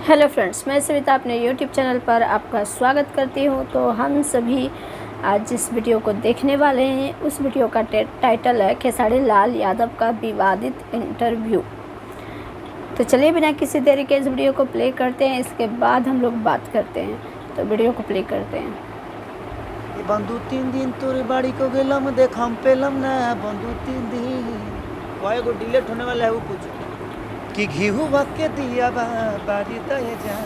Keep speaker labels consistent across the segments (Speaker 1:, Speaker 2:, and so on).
Speaker 1: Hello friends, मैं सविता अपने YouTube channel पर आपका स्वागत करती हूँ। तो हम सभी आज जिस वीडियो को देखने वाले हैं उस वीडियो का टाइटल है खेसारी लाल यादव का विवादित इंटरव्यू। तो चलिए बिना किसी देरी के इस वीडियो को प्ले करते हैं, इसके बाद हम लोग बात करते हैं। तो वीडियो को प्ले करते हैं।
Speaker 2: बंधु 3 दिन तोर बाड़ी को गेलम देखम पेलम ना बंधु 3 दिन कोई गो डिलीट होने वाला है वो कुछ कि घीहू के दिया बारी दए जा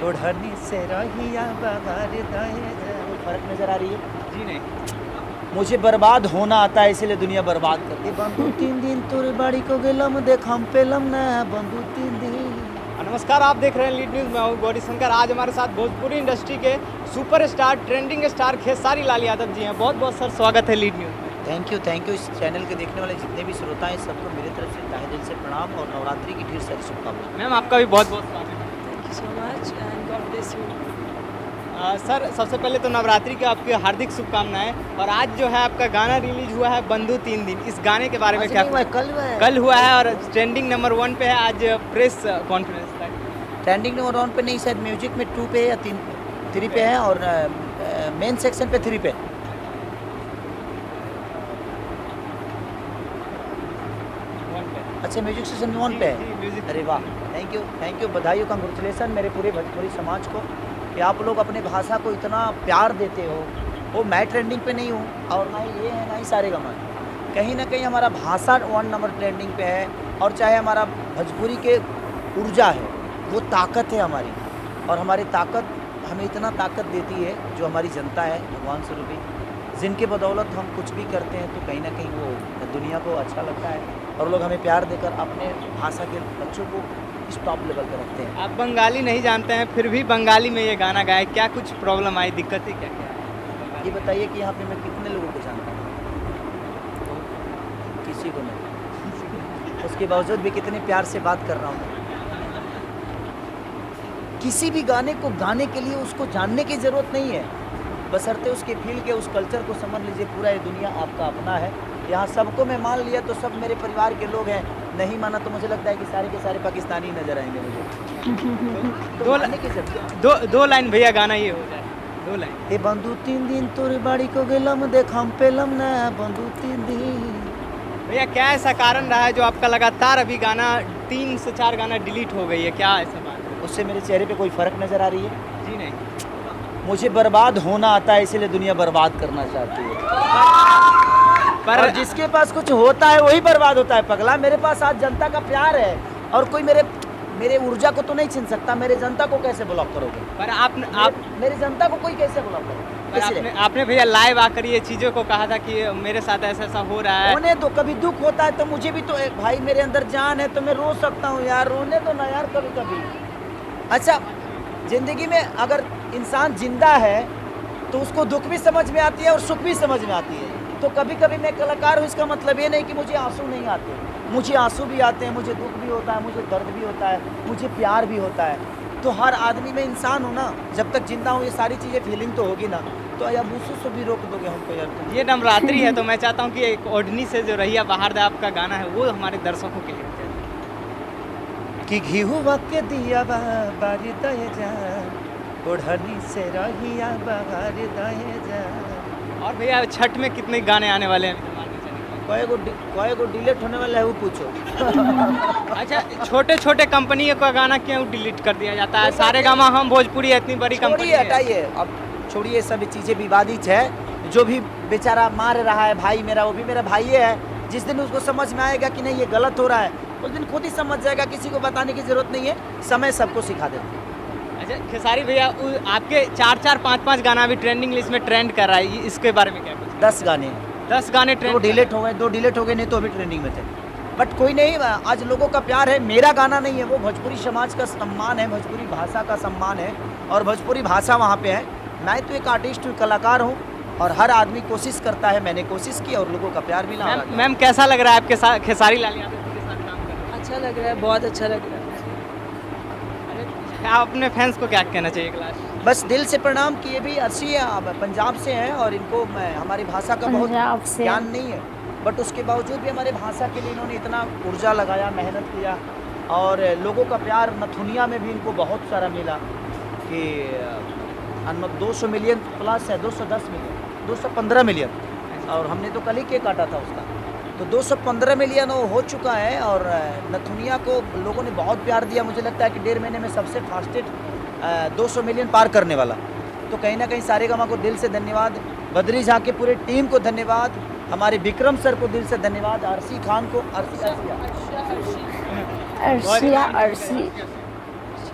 Speaker 2: ओढ़नी से रहिया बारी दए जा। फर्क नजर आ रही है?
Speaker 3: जी नहीं,
Speaker 2: मुझे बर्बाद होना आता है इसलिए दुनिया बर्बाद करती है। बंधु 3 दिन तोर बाड़ी को गेलम देखम पेलम ना बंधु 3 दिन।
Speaker 3: नमस्कार, आप देख रहे हैं लीड न्यूज़। मैं हूँ गौरी शंकर। आज हमारे साथ भोजपुरी इंडस्ट्री के superstar trending star Khesari Lal Yadav ji हैं। बहुत बहुत सर स्वागत है लीड न्यूज़ में।
Speaker 2: Thank you. इस चैनल के देखने वाले जितने भी श्रोता हैं सबको मेरी तरफ से तहे दिल से प्रणाम और नवरात्रि की ढेर सारी शुभकामनाएं।
Speaker 3: मैम आपका भी बहुत बहुत स्वागत है।
Speaker 4: Thank you so much and God bless you.
Speaker 3: Sir सबसे पहले तो नवरात्रि की आपकी हार्दिक शुभकामनाएं। और आज जो है आपका गाना रिलीज हुआ है बंधु 3 दिन, इस गाने के बारे में क्या? कल हुआ है और ट्रेंडिंग नंबर 1 पे है। आज प्रेस कॉन्फ्रेंस था।
Speaker 2: ट्रेंडिंग नंबर 1 पे नहीं, शायद म्यूजिक में 2 पे या 3 पे है और मेन सेक्शन पे 3 पे। अच्छा, म्यूजिक सेक्शन 1 पे है। अरे वाह, थैंक यू, बधाई हो, कंग्रेचुलेसन मेरे पूरे भोजपुरी समाज को कि आप लोग अपने भाषा को इतना प्यार देते हो। वो मैं ट्रेंडिंग पे नहीं हूँ और ना ही ये है ना ही सारे गमा। कहीं ना कहीं हमारा भाषा 1 नंबर ट्रेंडिंग पे है। और चाहे हमारा भोजपुरी के ऊर्जा है, वो ताकत है हमारी। और हमारी ताकत हमें इतना ताकत देती है जो हमारी जनता है, भगवान स्वरूपी, जिनके बदौलत हम कुछ भी करते हैं तो कहीं ना कहीं वो दुनिया को अच्छा लगता है और लोग हमें प्यार देकर अपने भाषा के बच्चों को इस टॉप लेवल पर रखते हैं।
Speaker 3: आप बंगाली नहीं जानते हैं, फिर भी बंगाली में ये गाना गाए, क्या कुछ प्रॉब्लम आई, दिक्कतें क्या क्या?
Speaker 2: ये बताइए कि यहाँ पे मैं कितने लोगों को जानता हूँ? किसी को नहीं। उसके बावजूद भी कितने प्यार से बात कर रहा हूँ। किसी भी गाने को गाने के लिए उसको जानने की ज़रूरत नहीं है, बशर्ते उसके फील के उस कल्चर को समझ लीजिए। पूरा ये दुनिया आपका अपना है। यहाँ सबको मैं मान लिया तो सब मेरे परिवार के लोग हैं, नहीं माना तो मुझे लगता है कि सारे के सारे पाकिस्तानी नजर आएंगे मुझे।
Speaker 3: दो लाइन भैया गाना ये हो जाए, 2 लाइन।
Speaker 2: ए बंधु 3 दिन तोर बाड़ी को गेलम देखम पेलम ना बंधु 3 दिन।
Speaker 3: भैया क्या ऐसा कारण रहा है जो आपका लगातार अभी गाना 3 से 4 गाना डिलीट हो गई है? क्या ऐसा बात है?
Speaker 2: उससे मेरे चेहरे पे कोई फर्क नजर आ रही है?
Speaker 3: जी नहीं,
Speaker 2: मुझे बर्बाद होना आता है इसलिए दुनिया बर्बाद करना चाहती है। और जिसके पास कुछ होता है वही बर्बाद होता है पगला। मेरे पास आज जनता का प्यार है और कोई मेरे ऊर्जा को तो नहीं छीन सकता। मेरे जनता को कैसे ब्लॉक करोगे?
Speaker 3: पर आप
Speaker 2: मेरे जनता को कोई कैसे ब्लॉक करोगे?
Speaker 3: आपने भैया लाइव आकर ये चीज़ों को कहा था कि मेरे साथ ऐसा ऐसा हो रहा है।
Speaker 2: रोने दो, कभी दुख होता है तो मुझे भी तो भाई मेरे अंदर जान है तो मैं रो सकता हूँ यार। रोने दो ना यार कभी कभी। अच्छा, जिंदगी में अगर इंसान जिंदा है तो उसको दुख भी समझ में आती है और सुख भी समझ में आती है। तो कभी कभी मैं कलाकार हूँ, इसका मतलब ये नहीं कि मुझे आंसू नहीं आते। मुझे आंसू भी आते हैं, मुझे दुख भी होता है, मुझे दर्द भी होता है, मुझे प्यार भी होता है। तो हर आदमी में इंसान हूँ ना, जब तक जिंदा हूँ ये सारी चीज़ें फीलिंग तो होगी ना। तो या बूसू से भी रोक दोगे हमको यार?
Speaker 3: ये नवरात्रि है तो मैं चाहता हूँ कि एक ओढ़नी से जो रहिया बाहर दे आपका गाना है वो हमारे दर्शकों के लिए
Speaker 2: कि घीहू के दिया बारी दए जा ओढ़नी से रहिया बाहर दए जा।
Speaker 3: और भैया छठ में कितने गाने आने वाले हैं?
Speaker 2: कोई गो डिलीट होने वाला है वो पूछो।
Speaker 3: अच्छा, छोटे छोटे कंपनियों का गाना क्यों डिलीट कर दिया जाता है? सारे गामा हम भोजपुरी इतनी बड़ी कंपनी है।
Speaker 2: हटाइए, अब छोड़िए, सब चीज़ें विवादित है। जो भी बेचारा मार रहा है भाई मेरा, वो भी मेरा भाई है। जिस दिन उसको समझ में आएगा कि नहीं ये गलत हो रहा है, उस दिन खुद ही समझ जाएगा। किसी को बताने की जरूरत नहीं है, समय सबको सिखा देता है।
Speaker 3: अच्छा खेसारी भैया, आपके 4-4, 5-5 गाना अभी ट्रेंडिंग लिस्ट में ट्रेंड कर रहा है, इसके बारे में क्या कुछ?
Speaker 2: 10 गाने
Speaker 3: 10 गाने ट्रेंड।
Speaker 2: 2 डिलीट हो गए, नहीं तो अभी ट्रेंडिंग में थे। बट कोई नहीं, आज लोगों का प्यार है। मेरा गाना नहीं है वो, भोजपुरी समाज का सम्मान है, भोजपुरी भाषा का सम्मान है और भोजपुरी भाषा वहाँ पे है। मैं तो एक आर्टिस्ट हूँ, कलाकार हूँ और हर आदमी कोशिश करता है। मैंने कोशिश की और लोगों का प्यार मिला।
Speaker 3: मैम कैसा लग रहा है आपके साथ खेसारी लाल यादव के साथ काम करना?
Speaker 4: अच्छा लग रहा है, बहुत अच्छा लग रहा है।
Speaker 3: आप अपने फैंस को क्या कहना चाहिए क्लास?
Speaker 2: बस दिल से प्रणाम कि ये भी अर्शी पंजाब से हैं और इनको हमारी भाषा का बहुत ज्ञान नहीं है, बट उसके बावजूद भी हमारे भाषा के लिए इन्होंने इतना ऊर्जा लगाया, मेहनत किया और लोगों का प्यार नथुनिया में भी इनको बहुत सारा मिला कि 200 मिलियन प्लस है, 210 मिलियन, 215 मिलियन, और हमने तो कल ही केक काटा था उसका, तो 215 मिलियन वो हो चुका है। और नथुनिया को लोगों ने बहुत प्यार दिया, मुझे लगता है कि 1.5 महीने में सबसे फास्टेस्ट 200 मिलियन पार करने वाला। तो कहीं ना कहीं सारेगामा को दिल से धन्यवाद, बद्री झा के पूरे टीम को धन्यवाद, हमारे विक्रम सर को दिल से धन्यवाद, आरसी खान को,
Speaker 1: अर्शिया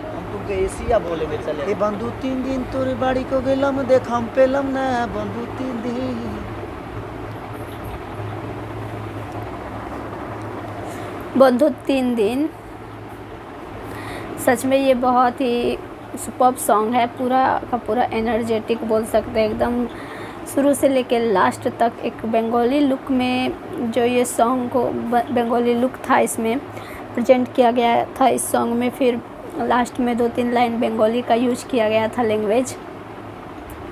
Speaker 2: हम तुमके एशिया बोले में चले। ए बंधु 3 दिन तोरे बाड़ी को गेलम, देख हम पेलम ना बंधु 3 दिन।
Speaker 1: बंधु 3 दिन, सच में ये बहुत ही सुपर्ब सॉन्ग है, पूरा का पूरा एनर्जेटिक बोल सकते हैं, एकदम शुरू से लेकर लास्ट तक एक बंगाली लुक में जो ये सॉन्ग को बंगाली लुक था इसमें प्रेजेंट किया गया था इस सॉन्ग में। फिर लास्ट में 2-3 लाइन बंगाली का यूज किया गया था लैंग्वेज,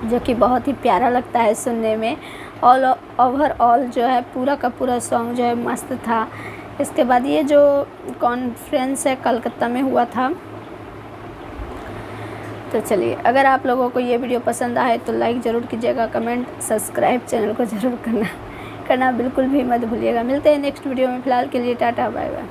Speaker 1: जो कि बहुत ही प्यारा लगता है सुनने में। ओवरऑल जो है पूरा का पूरा सॉन्ग जो है मस्त था। इसके बाद ये जो कॉन्फ्रेंस है कलकत्ता में हुआ था। तो चलिए, अगर आप लोगों को ये वीडियो पसंद आए तो लाइक ज़रूर कीजिएगा, कमेंट, सब्सक्राइब चैनल को ज़रूर करना बिल्कुल भी मत भूलिएगा। मिलते हैं नेक्स्ट वीडियो में, फ़िलहाल के लिए टाटा बाय बाय।